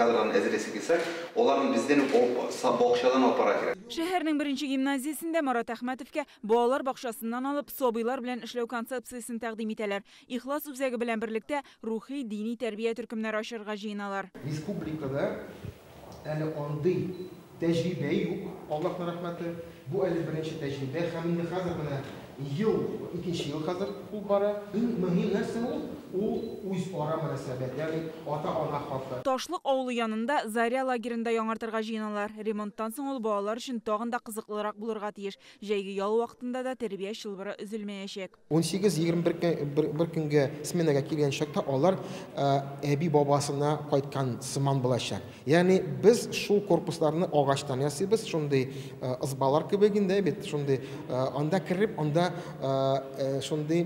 kadrlarını ezilesi gitsek, onların bizden boğuşadan alıp para girer. Şehirning birinchi gimnaziyasında Murat Ahmetovga bolalar boqchasidan alıp sobilar bilan ishlov konsepsiyasini taqdim etalar. İxlos o'zagi bilan birlikda ruhiy diniy tarbiya turkumlari oshirg'a jiynalar. Respublikada yani onday tecrübe yok. Allah'ın rahmeti. Bu birinchi tecrübe. Hem de hazır bana ikinci yıl hazır bu bara. Mühim narsa o uz ara münasebet. Yani ata-ana halkı. Taşlık avlu yanında Zarya lagerinde yanartırga jiynalar. Remonttan soň ol balalar üçün tagın da kızıklırak bulurga tiyiş. Jaygi yol vaqtında da terbiye şılbırı üzülmeýeşek. 18-21 günge smenaga kelgen şakta onlar ebi babasına qaytkan sıman bulaşak. Yani biz şu korpuslarını ağaçtan yasayız. Şunday ızbalar kebeginde bit şunday anda kirip anda şunday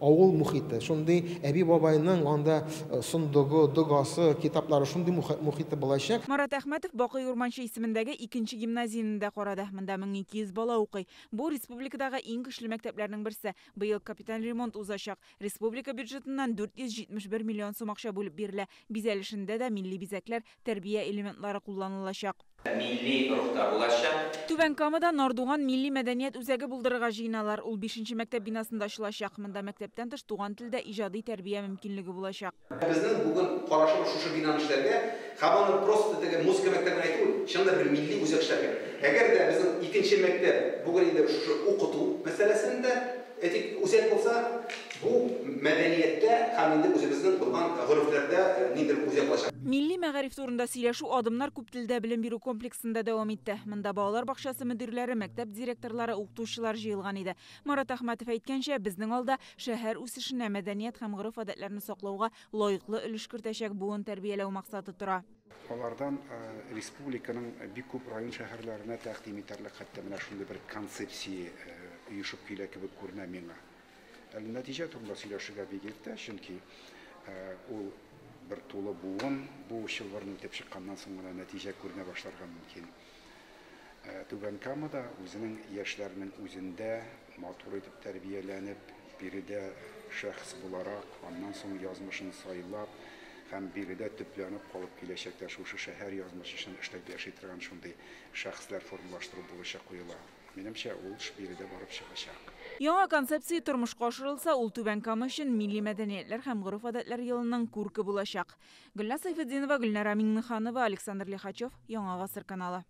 avul muhiti, şunday ebi babayının anda sunduğu, dugası, kitapları şunday muhiti bulaşak. Murat Ahmetov Boqiy Urmanchi ismindagi ikinci gimnaziyanında qorada. Mында 1200 bala o'qiy. Bu respublikadagi eng kuchli maktablarning birisi. Bu yil kapital remont uzashaq. Respublika byudjetinden 471 milyon so'm aqsha bo'lib beriladi. Bezalishinde de milli bezaklar, terbiye elementlari kullanılacak. Milli ruhta ulaşacak. Tuban Kamada Norduğan milli medeniyet üzegi buldırıga jiynalar. Ul 5. mektep binasında açılacak. Mında mektepten tış tuğan tilde ijadi terbiye mümkünlüğü bulacak. Bizning bugün qarashib şu binanishlarga qabani prosta muzika maktabini aytib, shunda bir milliy o'zak ishlagan. Agarda bizning ikinchi maktab bugün endi şu o'qutuv masalasida etik o'zak bo'lsa, bu medeniyette ham endi o'zimizning bo'lgan g'uruflarda nidir o'zak bo'lacak. Milli Mağarif turunda siylashu adımlar ko'p tilda bilim beru kompleksinde devam etdi. Mında balalar baqchasi müdirleri, maktab direktorlari, o'qituvchilar jiyilgan edi. Murat Ahmetov aytgancha, bizning alda shahar o'sishini, madaniyat ham g'uruf odatlarini saqlauga loyiqli ulush kiritashak bugun tarbiyalау maqsadi tura. Onlardan respublikanın bir ko'p rayon şehirlerine taqdim etarlik hatta mana shunday bir konsepsiya uyushib kelgan gibi ko'rina menga. Natija turida siylashiga begirdi, chunki u bir to'la bugun bu yillarni o'tib chiqqandan so'ng natija ko'rina boshlarga mumkin. Tuban Kamada o'zining yoshlarining o'zida motor etib tarbiyalanib, birida shaxs bo'larak, ondan so'ng yozmishini so'ylab, ham birida tüplanib qolib kelajakda shu shahar yozmishi uchun ishlab yashaydigan shunday shaxslar formulashtirib bo'lishga qo'yiladi. Menimcha u ish birida borib chiqashaq. Yangi konsepsiya turmushga oshirilsa, ul Tuban Kama uchun milliy madaniyatlar ham g'uruf odatlar yilining ko'rki bo'lashaq. Gulnaz Sayfiddinova, Gulnara Minnixanova, Aleksandr Lixachov, Yangi asr kanali.